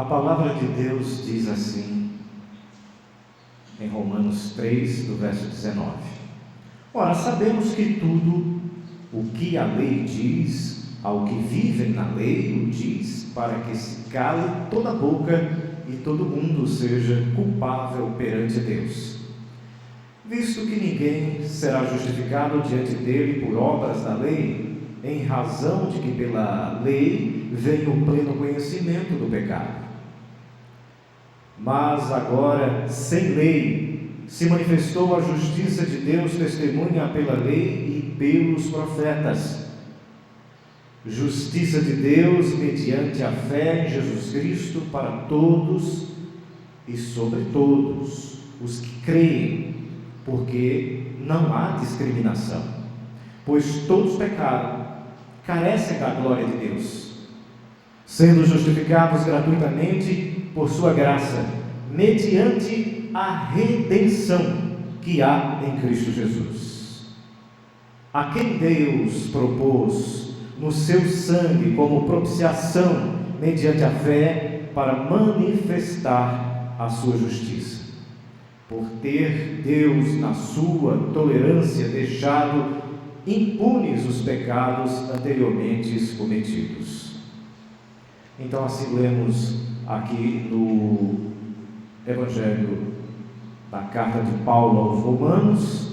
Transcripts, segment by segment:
A palavra de Deus diz assim, em Romanos 3, do verso 19. Ora, sabemos que tudo o que a lei diz, ao que vivem na lei, o diz para que se cale toda a boca e todo mundo seja culpável perante Deus. Visto que ninguém será justificado diante dele por obras da lei, em razão de que pela lei vem o pleno conhecimento do pecado. Mas agora, sem lei, se manifestou a justiça de Deus, testemunha pela lei e pelos profetas. Justiça de Deus mediante a fé em Jesus Cristo para todos e sobre todos os que creem, porque não há discriminação, pois todos pecaram, carecem da glória de Deus, sendo justificados gratuitamente por sua graça, mediante a redenção que há em Cristo Jesus, a quem Deus propôs no seu sangue como propiciação mediante a fé para manifestar a sua justiça, por ter Deus na sua tolerância deixado impunes os pecados anteriormente cometidos. Então assim lemos aqui no Evangelho da carta de Paulo aos Romanos,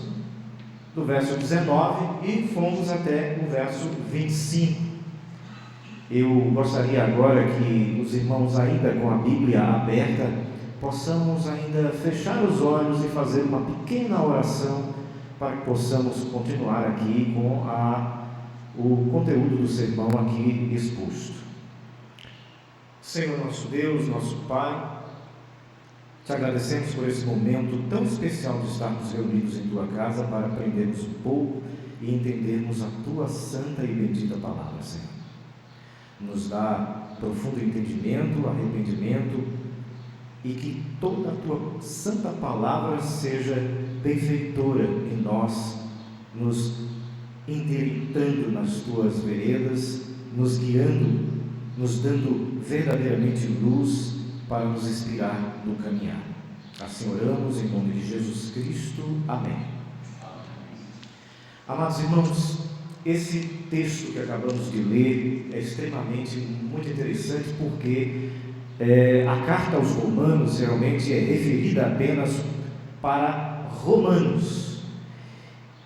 do verso 19, e fomos até o verso 25. Eu gostaria agora que os irmãos, ainda com a Bíblia aberta, possamos ainda fechar os olhos e fazer uma pequena oração para que possamos continuar aqui com o conteúdo do sermão aqui exposto. Senhor nosso Deus, nosso Pai, te agradecemos por esse momento tão especial de estarmos reunidos em Tua casa para aprendermos um pouco e entendermos a Tua santa e bendita palavra, Senhor. Nos dá profundo entendimento, arrependimento, e que toda a Tua santa palavra seja benfeitora em nós, nos endireitando nas Tuas veredas, nos guiando, nos dando verdadeiramente luz para nos inspirar no caminhar. Assim oramos em nome de Jesus Cristo. Amém. Amados irmãos, esse texto que acabamos de ler é extremamente muito interessante, porque a carta aos Romanos realmente é referida apenas para romanos,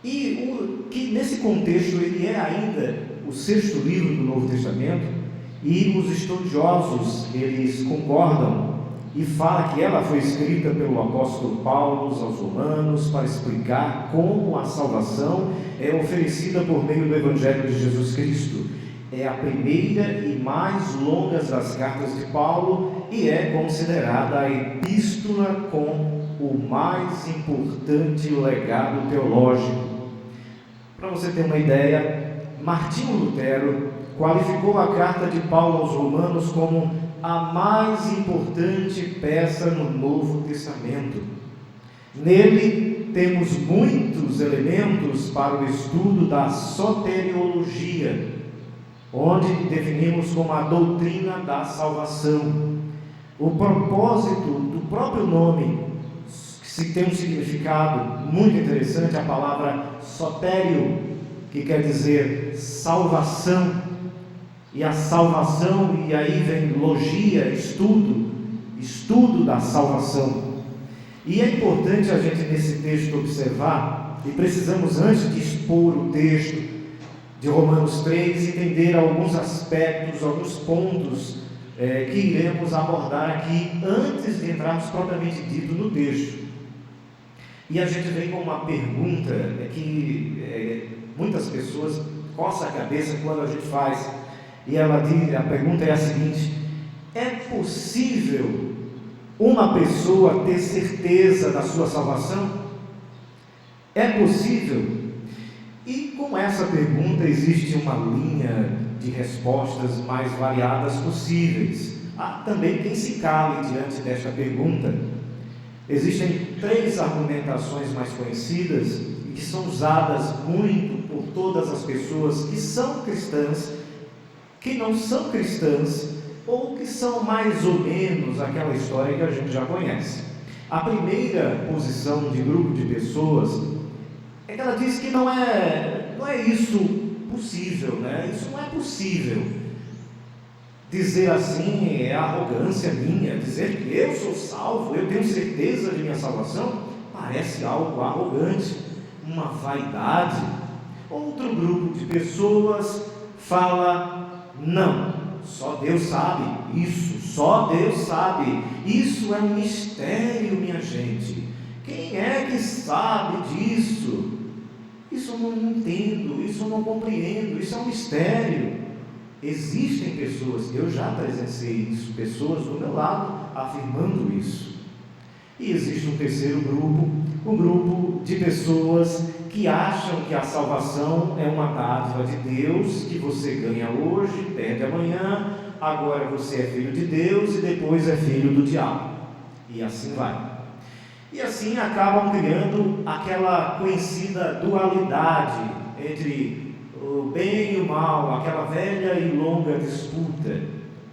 e que nesse contexto ele é ainda o sexto livro do Novo Testamento, e os estudiosos eles concordam e falam que ela foi escrita pelo apóstolo Paulo aos Romanos para explicar como a salvação é oferecida por meio do Evangelho de Jesus Cristo. É a primeira e mais longa das cartas de Paulo e é considerada a epístola com o mais importante legado teológico. Para você ter uma ideia, Martinho Lutero qualificou a carta de Paulo aos Romanos como a mais importante peça no Novo Testamento. Nele temos muitos elementos para o estudo da soteriologia, onde definimos como a doutrina da salvação. O propósito do próprio nome, que tem um significado muito interessante, a palavra sotério, que quer dizer salvação, e a salvação, e aí vem logia, estudo da salvação. E é importante a gente nesse texto observar, e precisamos antes de expor o texto de Romanos 3, entender alguns aspectos, alguns pontos que iremos abordar aqui antes de entrarmos propriamente dito no texto. E a gente vem com uma pergunta que muitas pessoas coçam a cabeça quando a gente faz. E a pergunta é a seguinte: é possível uma pessoa ter certeza da sua salvação? É possível? E com essa pergunta existe uma linha de respostas mais variadas possíveis. Há também quem se cale diante desta pergunta. Existem 3 argumentações mais conhecidas e que são usadas muito por todas as pessoas que são cristãs, que não são cristãs ou que são mais ou menos aquela história que a gente já conhece. A primeira posição de grupo de pessoas é que ela diz que não é isso possível, né? Isso não é possível. Dizer assim é arrogância minha, dizer que eu sou salvo, eu tenho certeza de minha salvação, parece algo arrogante, uma vaidade. Outro grupo de pessoas fala, não, só Deus sabe isso, só Deus sabe, isso é um mistério, minha gente, quem é que sabe disso? Isso eu não entendo, isso eu não compreendo, isso é um mistério. Existem pessoas, eu já presenciei isso, pessoas do meu lado afirmando isso. E existe um terceiro grupo, um grupo de pessoas que acham que a salvação é uma dádiva de Deus, que você ganha hoje, perde amanhã, agora você é filho de Deus e depois é filho do diabo. E assim vai. E assim acabam criando aquela conhecida dualidade entre o bem e o mal, aquela velha e longa disputa.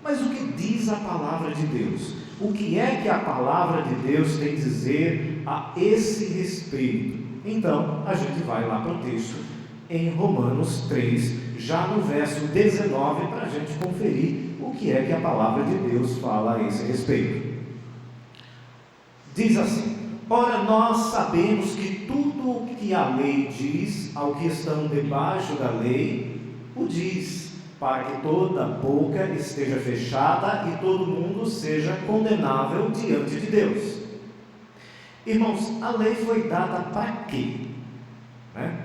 Mas o que diz a palavra de Deus? O que é que a palavra de Deus tem a dizer a esse respeito? Então, a gente vai lá para o texto, em Romanos 3, já no verso 19, para a gente conferir o que é que a palavra de Deus fala a esse respeito. Diz assim: ora, nós sabemos que tudo o que a lei diz ao que estão debaixo da lei, o diz, para que toda boca esteja fechada e todo mundo seja condenável diante de Deus. Irmãos, a lei foi dada para quê?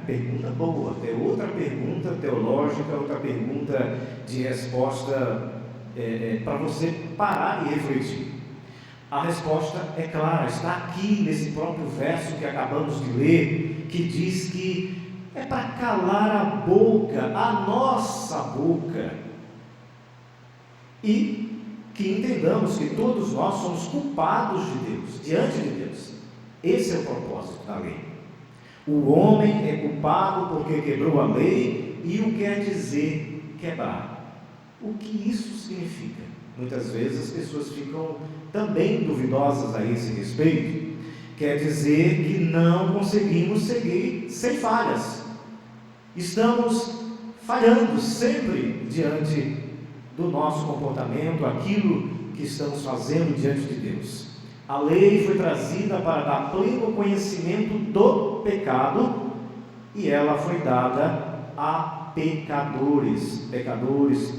Pergunta boa. Tem outra pergunta teológica, outra pergunta de resposta para você parar e refletir. A resposta é clara, está aqui nesse próprio verso que acabamos de ler, que diz que é para calar a boca, a nossa boca, e que entendamos que todos nós somos culpados de Deus, diante de Deus. Esse é o propósito da lei. O homem é culpado porque quebrou a lei, e o quer dizer quebrar. O que isso significa? Muitas vezes as pessoas ficam também duvidosas a esse respeito. Quer dizer que não conseguimos seguir sem falhas. Estamos falhando sempre diante do nosso comportamento, aquilo que estamos fazendo diante de Deus. A lei foi trazida para dar pleno conhecimento do pecado, e ela foi dada a pecadores,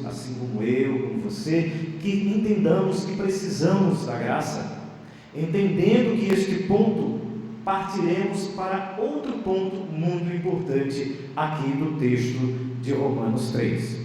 assim como eu, como você, que entendamos que precisamos da graça. Entendendo que este ponto, partiremos para outro ponto muito importante aqui do texto de Romanos 3.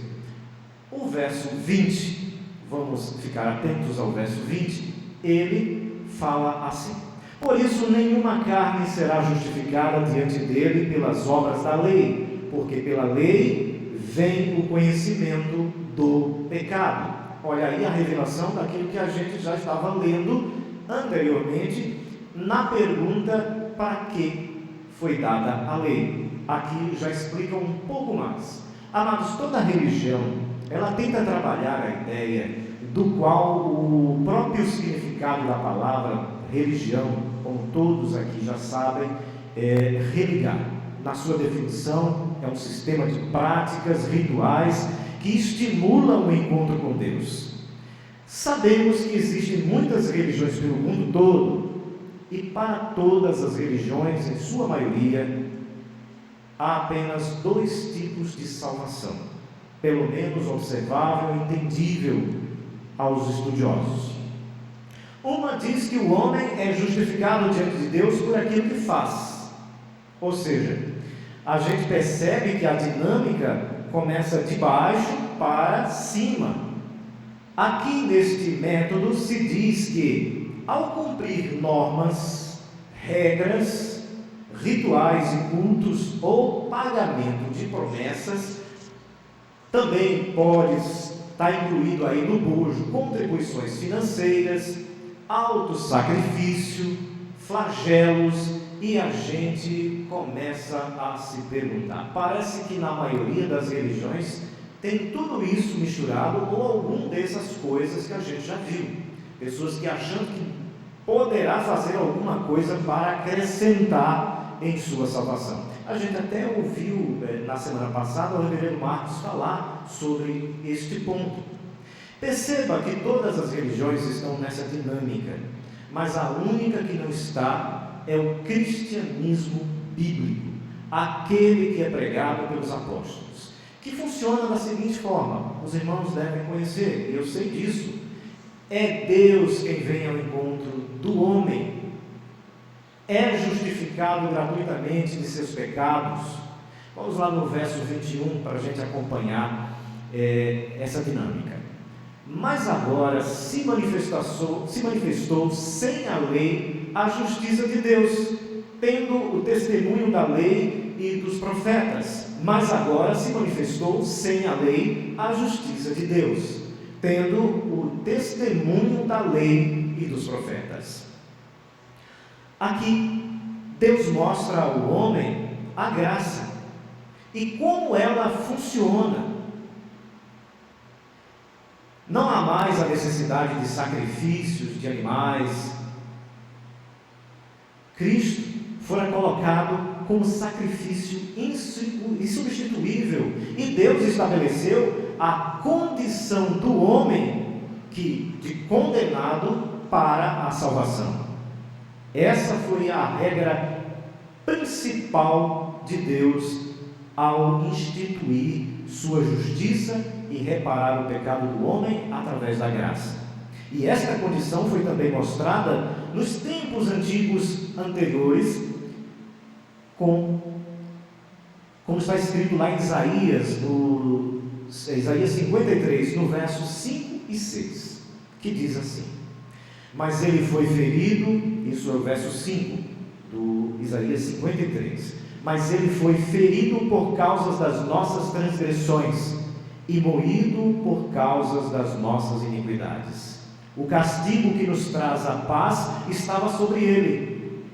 O verso 20, vamos ficar atentos ao verso 20, ele fala assim: por isso nenhuma carne será justificada diante dele pelas obras da lei, porque pela lei vem o conhecimento do pecado. Olha aí a revelação daquilo que a gente já estava lendo anteriormente, na pergunta para que foi dada a lei. Aqui já explica um pouco mais. Amados, toda religião, ela tenta trabalhar a ideia do qual o próprio significado da palavra religião, como todos aqui já sabem, é religar. Na sua definição, é um sistema de práticas, rituais, que estimulam o encontro com Deus. Sabemos que existem muitas religiões pelo mundo todo, e para todas as religiões, em sua maioria, há apenas dois tipos de salvação, pelo menos observável e entendível aos estudiosos. Uma diz que o homem é justificado diante de Deus por aquilo que faz, ou seja, a gente percebe que a dinâmica começa de baixo para cima. Aqui neste método se diz que, ao cumprir normas, regras, rituais e cultos ou pagamento de promessas, também pode estar incluído aí no bojo contribuições financeiras, autossacrifício, flagelos, e a gente começa a se perguntar. Parece que na maioria das religiões tem tudo isso misturado ou algum dessas coisas que a gente já viu. Pessoas que acham que poderá fazer alguma coisa para acrescentar em sua salvação. A gente até ouviu na semana passada o reverendo Marcos falar sobre este ponto. Perceba que todas as religiões estão nessa dinâmica, mas a única que não está é o cristianismo bíblico, aquele que é pregado pelos apóstolos, que funciona da seguinte forma: os irmãos devem conhecer, eu sei disso. É Deus quem vem ao encontro do homem, é justificado gratuitamente de seus pecados. Vamos lá no verso 21 para a gente acompanhar essa dinâmica. Mas agora se manifestou sem a lei a justiça de Deus, tendo o testemunho da lei e dos profetas. Mas agora se manifestou sem a lei a justiça de Deus, tendo o testemunho da lei e dos profetas. Aqui, Deus mostra ao homem a graça e como ela funciona. Não há mais a necessidade de sacrifícios de animais. Cristo fora colocado como sacrifício insubstituível, e Deus estabeleceu a condição do homem de condenado para a salvação. Essa foi a regra principal de Deus ao instituir sua justiça e reparar o pecado do homem através da graça. E esta condição foi também mostrada nos tempos antigos anteriores, como está escrito lá em Isaías 53, no versos 5 e 6, que diz assim: mas ele foi ferido, isso é o verso 5 do Isaías 53, mas ele foi ferido por causa das nossas transgressões e moído por causa das nossas iniquidades. O castigo que nos traz a paz estava sobre ele,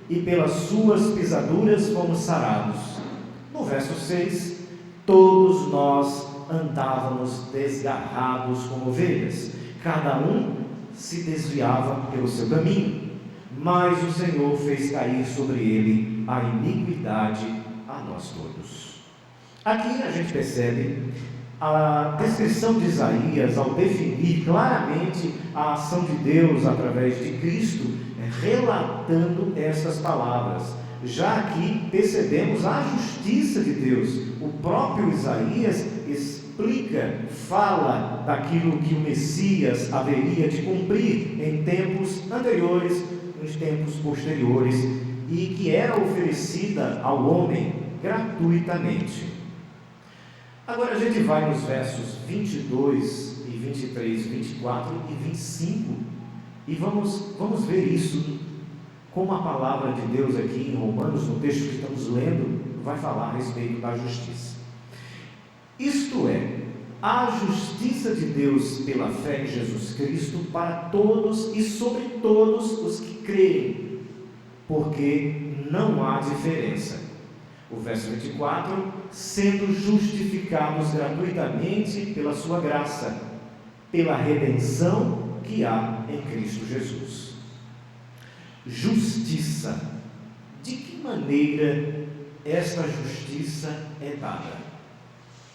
e pelas suas pisaduras fomos sarados. No verso 6, todos nós andávamos desgarrados como ovelhas, cada um se desviava pelo seu caminho, mas o Senhor fez cair sobre ele a iniquidade a nós todos. Aqui a gente percebe a descrição de Isaías ao definir claramente a ação de Deus através de Cristo, relatando estas palavras. Já aqui percebemos a justiça de Deus. O próprio Isaías explica, fala daquilo que o Messias haveria de cumprir em tempos anteriores, nos tempos posteriores, e que era oferecida ao homem gratuitamente. Agora a gente vai nos versos 22 e 23, 24 e 25 e vamos ver isso, como a palavra de Deus aqui em Romanos, no texto que estamos lendo, vai falar a respeito da justiça. Isto é, a justiça de Deus pela fé em Jesus Cristo para todos e sobre todos os que creem, porque não há diferença. O verso 24, sendo justificados gratuitamente pela sua graça, pela redenção que há em Cristo Jesus. Justiça. De que maneira esta justiça é dada?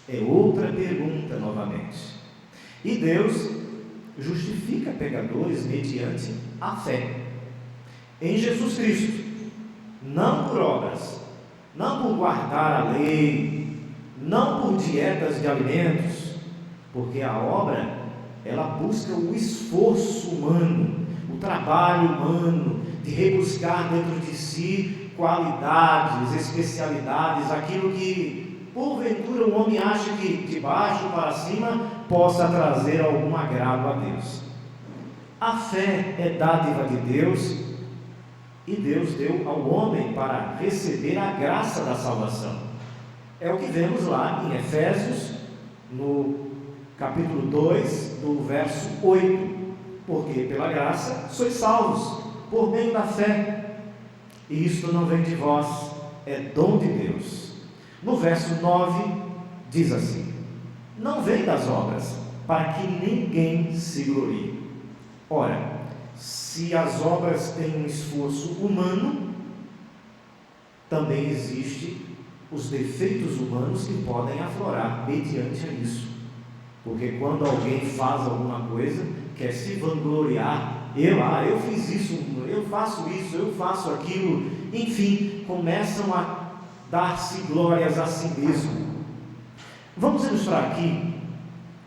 É outra pergunta novamente. E Deus justifica pecadores mediante a fé em Jesus Cristo, não por obras, não por guardar a lei, não por dietas de alimentos, porque a obra, ela busca o esforço humano, o trabalho humano, de rebuscar dentro de si qualidades, especialidades, aquilo que porventura o homem acha que de baixo para cima possa trazer algum agrado a Deus. A fé é dádiva de Deus, e Deus deu ao homem para receber a graça da salvação. É o que vemos lá em Efésios, no capítulo 2, do verso 8. Porque pela graça sois salvos, por meio da fé. E isto não vem de vós, é dom de Deus. No verso 9, diz assim: não vem das obras, para que ninguém se glorie. Ora, se as obras têm um esforço humano, também existe os defeitos humanos que podem aflorar mediante a isso. Porque quando alguém faz alguma coisa, quer se vangloriar, eu fiz isso, eu faço aquilo, enfim, começam a dar-se glórias a si mesmo. Vamos ilustrar aqui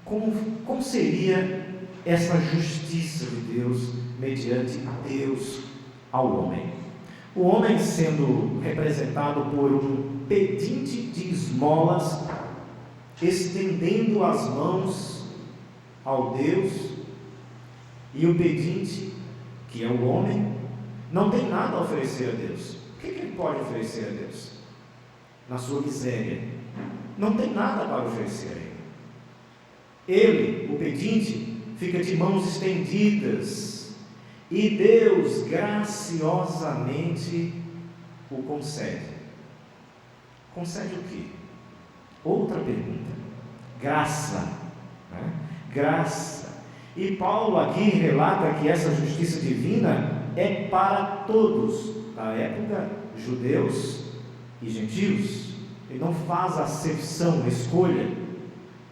como seria essa justiça de Deus mediante Deus ao homem. O homem sendo representado por um pedinte de esmolas, estendendo as mãos ao Deus, e o pedinte, que é o homem, não tem nada a oferecer a Deus. O que ele pode oferecer a Deus? Na sua miséria, não tem nada para oferecer a ele. Ele, o pedinte, fica de mãos estendidas, e Deus graciosamente o concede. Concede o quê? Outra pergunta. Graça, né? Graça. E Paulo aqui relata que essa justiça divina é para todos, da época, judeus e gentios. Ele não faz acepção, escolha,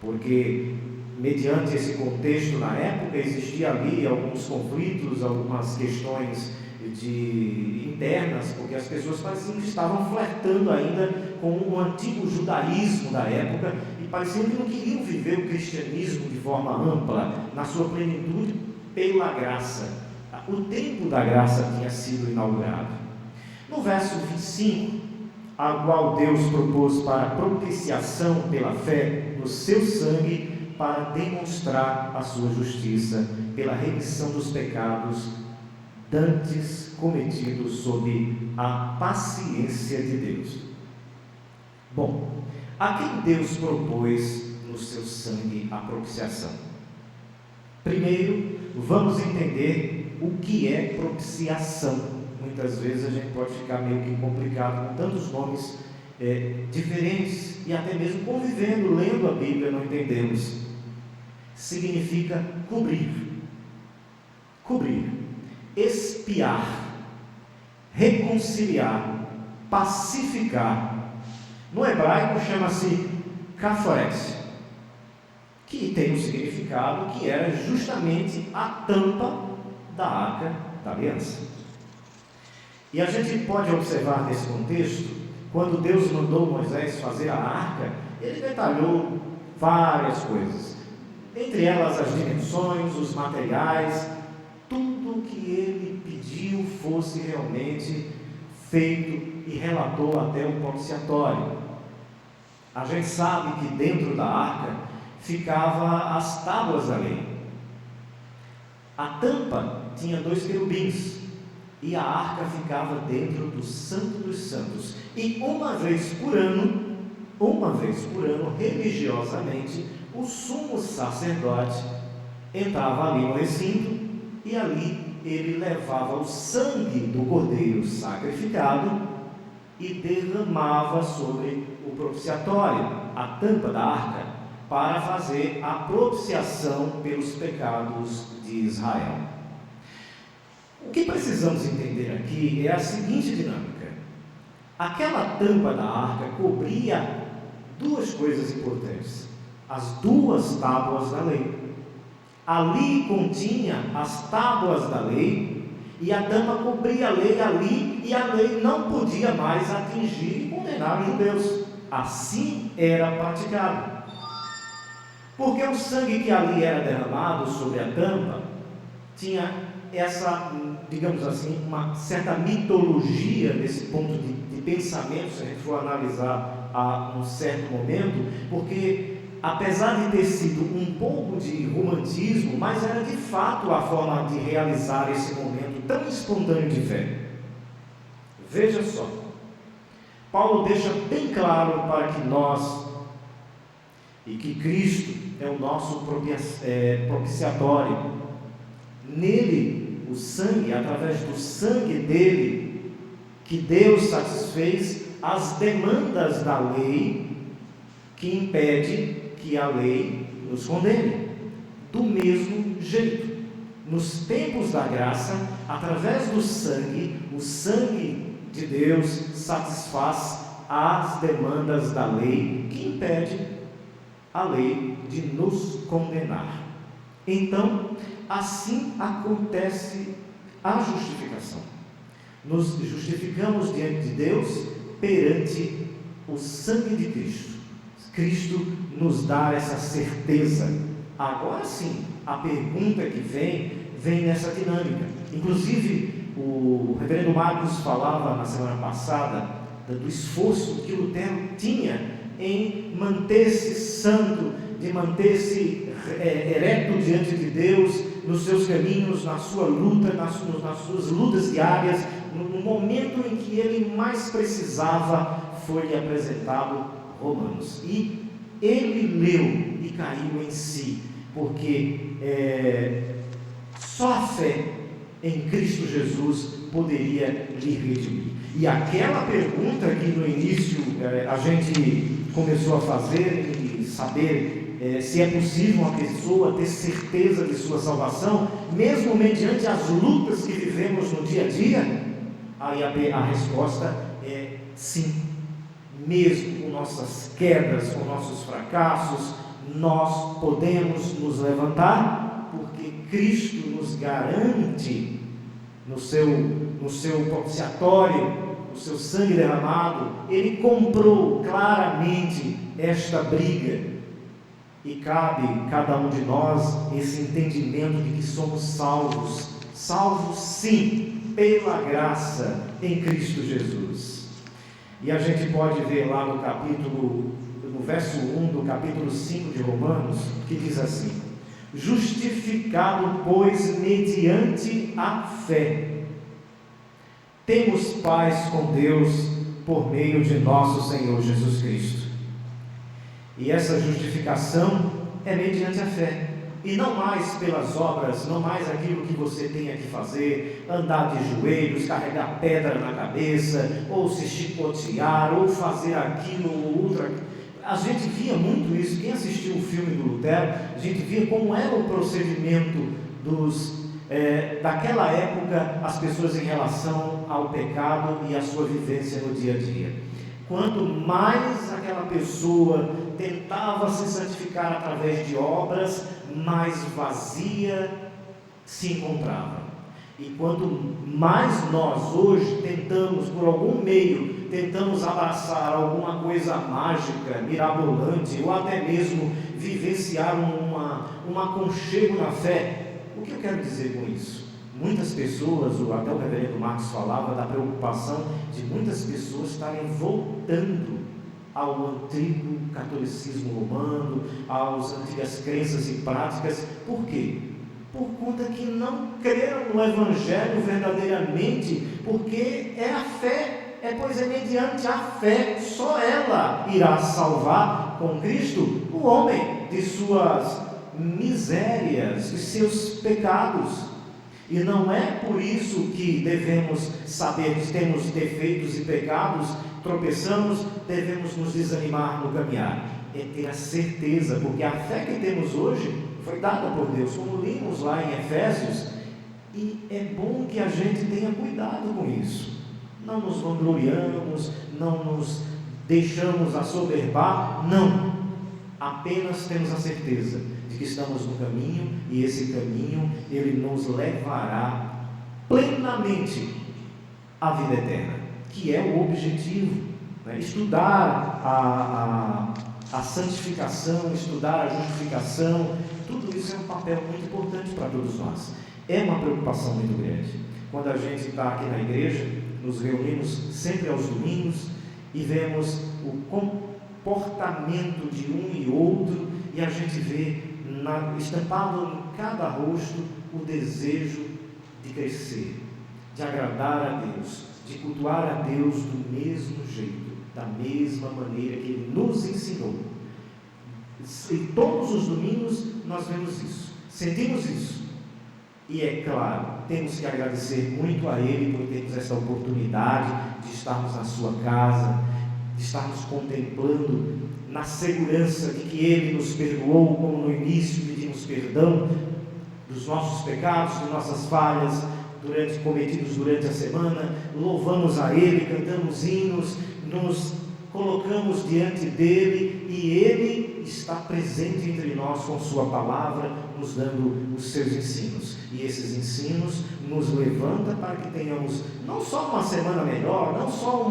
porque mediante esse contexto na época existia ali alguns conflitos, algumas questões internas, porque as pessoas pareciam que estavam flertando ainda com o antigo judaísmo da época e pareciam que não queriam viver o cristianismo de forma ampla, na sua plenitude, pela graça. O tempo da graça tinha sido inaugurado. No verso 25, a qual Deus propôs para propiciação pela fé no seu sangue, para demonstrar a sua justiça pela remissão dos pecados dantes cometidos sob a paciência de Deus. Bom, a quem Deus propôs no seu sangue a propiciação? Primeiro, vamos entender o que é propiciação. Muitas vezes a gente pode ficar meio que complicado com tantos nomes diferentes e até mesmo convivendo, lendo a Bíblia, não entendemos. Significa cobrir, expiar, reconciliar, pacificar. No hebraico chama-se caforete, que tem um significado que era justamente a tampa da arca da aliança. E a gente pode observar nesse contexto, quando Deus mandou Moisés fazer a arca, ele detalhou várias coisas, entre elas as dimensões, os materiais, tudo que ele pediu fosse realmente feito e relatou até o propiciatório. A gente sabe que dentro da arca ficava as tábuas da lei. A tampa tinha 2 querubins e a arca ficava dentro do Santo dos Santos. E uma vez por ano, religiosamente, o sumo sacerdote entrava ali no recinto e ali ele levava o sangue do cordeiro sacrificado e derramava sobre o propiciatório, a tampa da arca, para fazer a propiciação pelos pecados de Israel. O que precisamos entender aqui é a seguinte dinâmica: aquela tampa da arca cobria 2 coisas importantes: as 2 tábuas da lei. Ali continha as tábuas da lei, e a tampa cobria a lei ali, e a lei não podia mais atingir e condenar os judeus. Assim era praticado. Porque o sangue que ali era derramado sobre a tampa tinha essa, digamos assim, uma certa mitologia nesse ponto de pensamento, se a gente for analisar a um certo momento, porque apesar de ter sido um pouco de romantismo, mas era de fato a forma de realizar esse momento tão espontâneo de fé. Veja só, Paulo deixa bem claro para que nós, e que Cristo é o nosso propiciatório, nele, o sangue, através do sangue dele, que Deus satisfez as demandas da lei, que impede que a lei nos condene. Do mesmo jeito, nos tempos da graça, através do sangue, o sangue de Deus satisfaz as demandas da lei, que impede a lei de nos condenar. Então, assim acontece a justificação. Nos justificamos diante de Deus perante o sangue de Cristo. Cristo nos dá essa certeza. Agora sim, a pergunta que vem nessa dinâmica. Inclusive, o reverendo Marcos falava na semana passada do esforço que Lutero tinha em manter-se santo, de manter-se ereto diante de Deus, nos seus caminhos, na sua luta, nas suas lutas diárias. No momento em que ele mais precisava, foi-lhe apresentado Romanos. E ele leu e caiu em si, porque só a fé em Cristo Jesus poderia lhe redimir. E aquela pergunta que no início a gente começou a fazer e saber se é possível uma pessoa ter certeza de sua salvação, mesmo mediante as lutas que vivemos no dia a dia, aí a resposta é sim. Mesmo com nossas quedas, com nossos fracassos, nós podemos nos levantar, porque Cristo nos garante no seu propiciatório, no seu sangue derramado. Ele comprou claramente esta briga, e cabe a cada um de nós esse entendimento de que somos salvos sim, pela graça em Cristo Jesus. E a gente pode ver lá no verso 1 do capítulo 5 de Romanos, que diz assim: justificado, pois, mediante a fé, temos paz com Deus por meio de nosso Senhor Jesus Cristo. E essa justificação é mediante a fé, e não mais pelas obras, não mais aquilo que você tenha que fazer, andar de joelhos, carregar pedra na cabeça, ou se chicotear, ou fazer aquilo ou outro. A gente via muito isso. Quem assistiu o filme do Lutero, a gente via como era o procedimento daquela época, as pessoas em relação ao pecado e a sua vivência no dia a dia. Quanto mais aquela pessoa tentava se santificar através de obras, mais vazia se encontrava. E quanto mais nós hoje tentamos, por algum meio, abraçar alguma coisa mágica, mirabolante, ou até mesmo vivenciar um aconchego na fé, o que eu quero dizer com isso? Muitas pessoas, até o reverendo Marcos falava da preocupação de muitas pessoas estarem voltando ao antigo catolicismo romano, às antigas crenças e práticas. Por quê? Por conta que não creram no Evangelho verdadeiramente, porque é a fé, pois é mediante a fé, só ela irá salvar com Cristo o homem de suas misérias, de seus pecados. E não é por isso que devemos saber que temos defeitos e pecados, tropeçamos, devemos nos desanimar no caminhar. É ter a certeza, porque a fé que temos hoje foi dada por Deus, como lemos lá em Efésios, e é bom que a gente tenha cuidado com isso. Não nos vangloriamos, não nos deixamos assoberbar, não. Apenas temos a certeza de que estamos no caminho, e esse caminho, ele nos levará plenamente à vida eterna, que é o objetivo, né? Estudar a santificação, estudar a justificação, tudo isso é um papel muito importante para todos nós. É uma preocupação muito grande. Quando a gente está aqui na igreja, nos reunimos sempre aos domingos e vemos o comportamento de um e outro, e a gente vê estampado em cada rosto o desejo de crescer, de agradar a Deus, de cultuar a Deus do mesmo jeito, da mesma maneira que Ele nos ensinou. E todos os domingos nós vemos isso, sentimos isso. E é claro, temos que agradecer muito a Ele por termos essa oportunidade de estarmos na sua casa, de estarmos contemplando na segurança de que Ele nos perdoou, como no início pedimos perdão dos nossos pecados, de nossas falhas cometidos durante a semana, louvamos a Ele, cantamos hinos, nos colocamos diante dEle e Ele está presente entre nós com Sua palavra, nos dando os seus ensinos. E esses ensinos nos levantam para que tenhamos não só uma semana melhor, não só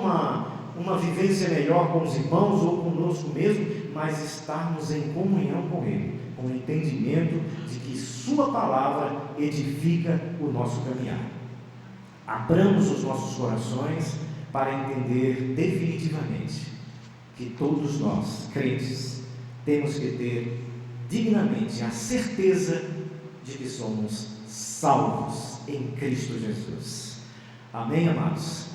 uma vivência melhor com os irmãos ou conosco mesmo, mas estarmos em comunhão com Ele, com o entendimento de que Sua palavra edifica o nosso caminhar. Abramos os nossos corações para entender definitivamente que todos nós, crentes, temos que ter dignamente a certeza de que somos salvos em Cristo Jesus. Amém, amados?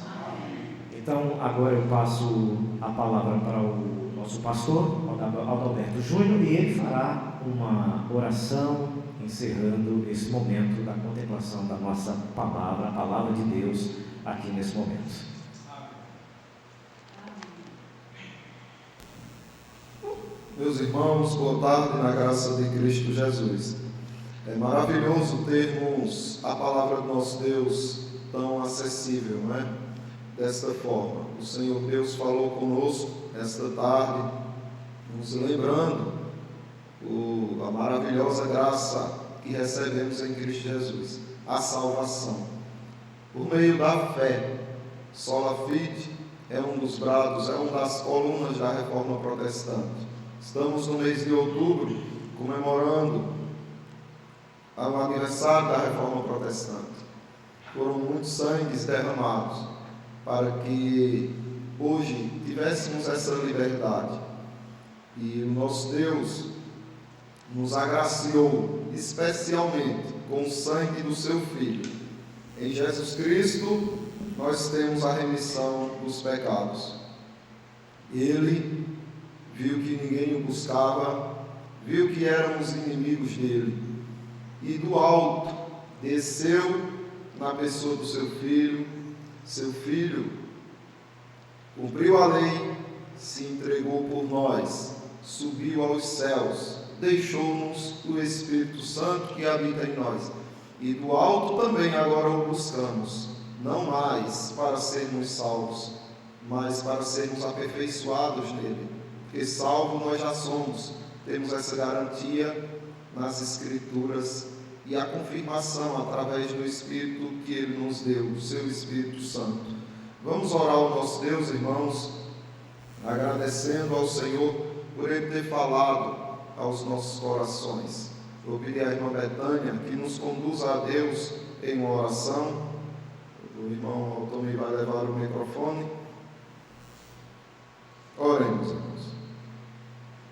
Então, agora eu passo a palavra para o nosso pastor, Adalberto Júnior, e ele fará uma oração, encerrando esse momento da contemplação da nossa palavra, a palavra de Deus, aqui nesse momento. Meus irmãos, boa tarde na graça de Cristo Jesus. É maravilhoso termos a palavra do nosso Deus tão acessível, não é? Desta forma, o Senhor Deus falou conosco esta tarde, nos lembrando a maravilhosa graça que recebemos em Cristo Jesus, a salvação, por meio da fé. Sola Fide é um dos brados, é uma das colunas da Reforma Protestante. Estamos no mês de outubro, comemorando o aniversário da Reforma Protestante. Foram muitos sangues derramados para que hoje tivéssemos essa liberdade. E o nosso Deus nos agraciou especialmente com o sangue do seu Filho. Em Jesus Cristo nós temos a remissão dos pecados. Ele viu que ninguém o buscava, viu que éramos inimigos dele, e do alto desceu na pessoa do seu Filho. Seu Filho cumpriu a lei, se entregou por nós, subiu aos céus, deixou-nos o Espírito Santo que habita em nós, e do alto também agora o buscamos, não mais para sermos salvos, mas para sermos aperfeiçoados nele, porque salvo nós já somos. Temos essa garantia nas Escrituras e a confirmação através do Espírito que Ele nos deu, o seu Espírito Santo. Vamos orar ao nosso Deus, irmãos, agradecendo ao Senhor por Ele ter falado aos nossos corações. Vou pedir à irmã Betânia que nos conduza a Deus em uma oração. O irmão Altomir vai levar o microfone. Oremos, irmãos.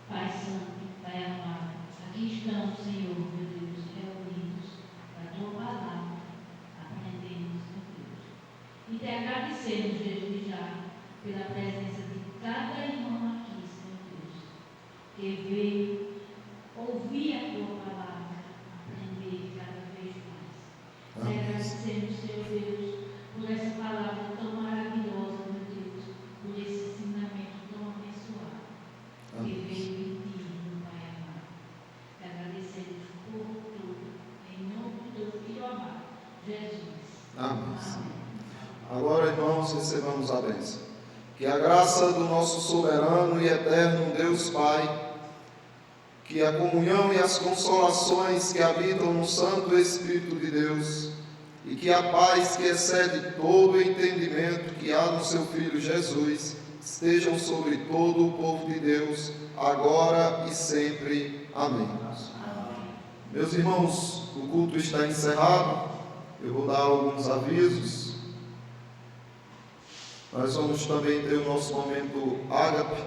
Pai Santo, Pai amado, aqui estamos, Senhor, meu Deus, reunidos para a Tua palavra, aprendemos, meu Deus. E te agradecemos, desde já, pela presença de cada irmão aqui, Senhor Deus, que veio ouvir a Tua palavra, aprender cada vez mais. Te agradecemos, Senhor Deus, por essa palavra tão maravilhosa, meu Deus, por esse ensinamento tão abençoado. Que veio em ti, meu Pai amado. Te agradecemos por tudo, em nome do teu Filho amado, Jesus. Amém. Agora, irmãos, recebamos a bênção. Que a graça do nosso soberano e eterno Deus Pai, que a comunhão e as consolações que habitam no Santo Espírito de Deus, e que a paz que excede todo o entendimento que há no seu Filho Jesus, estejam sobre todo o povo de Deus, agora e sempre. Amém. Meus irmãos, o culto está encerrado. Eu vou dar alguns avisos. Nós vamos também ter o nosso momento ágape,